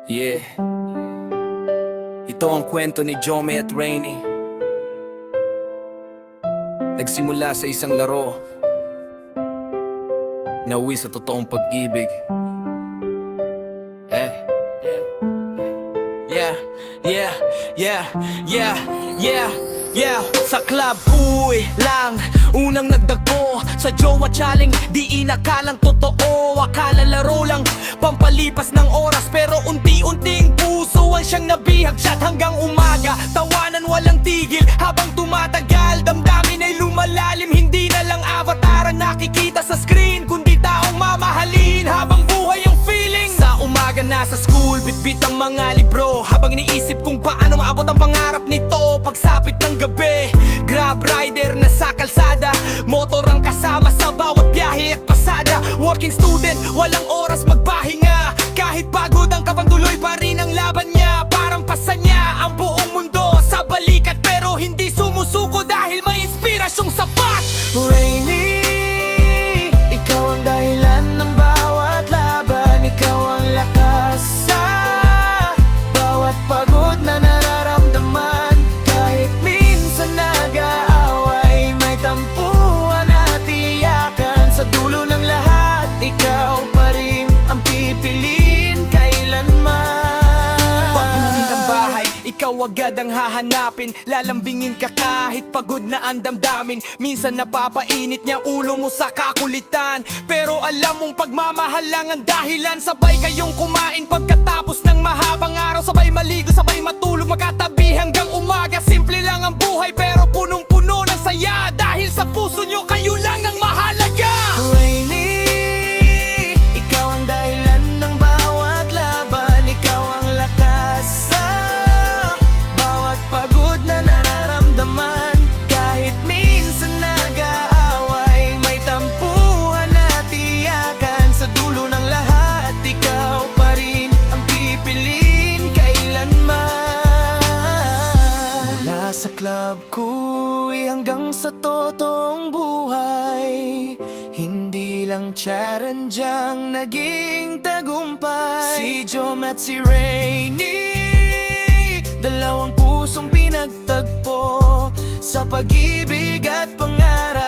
Yeah, ito ang kwento ni Jome at Rainy. Nagsimula sa isang laro, nauwi sa totoong pag-ibig. Yeah, sa club, uy lang unang nagdagpo sa jowa challenge, di inakalang totoo. Akala laro lang, pampalipas ng oras, pero unti-unting puso ang siyang nabihag shot hanggang umaga. Tawanan walang tigil habang tumatagal, damdamin ay lumalalim. Hindi na lang avatar ang nakikita sa screen, kundi taong mamahalin habang buhay ang feeling. Sa umaga nasa school, bitbit ang mga libro, habang iniisip kung paano maabot ang pangarap nito. Pagsapit ng gabi, grab rider na sa kalsada, motor ang kasama sa bawat biyahe at pasada. Working student, walang oras magpahinga, kahit pagod ang kapang tuloy pa rin ang laban niya. Parang pasa niya ang buong mundo sa balikat, pero hindi sumusuko dahil may inspirasyong sapat. Rainy, ikaw ang dahilan ng bawat laban. Ikaw ang lakas sa bawat pagod na nararamdaman. Kahit minsan nag-aaway, may tampuhan at iyakan. Sa dulo ng lahat, ikaw pa rin ang pipiliin kailanman. Pag-uwi ng bahay, ikaw agad ang hahanapin. Lalambingin ka kahit pagod na ang damdamin. Minsan napapainit niya ulo mo sa kakulitan, pero alam mong pagmamahal lang ang dahilan. Sabay kayong kumain pagkatapos ng mahabang araw, sabay maligo, sabay matulog, magkatabi hanggang umaga. Simple lang ang buhay pero punong-puno ng saya, dahil sa puso nyo kayo lang ang mahalaga. Rainy, ikaw ang dahilan ng bawat laban. Ikaw ang lakas sa bawat pagod na nararamdaman. Kahit minsan nag-aaway, may tampuhan at iyakan. Sa dulo ng lahat, ikaw pa rin ang pipiliin kailanman. Mula sa club ko'y hanggang sa totoong buhay, hindi lang challenge ang naging tagumpay. Si Jome at si Rainy, dalawang pusong pinagtagpo sa pag-ibig at pangarap.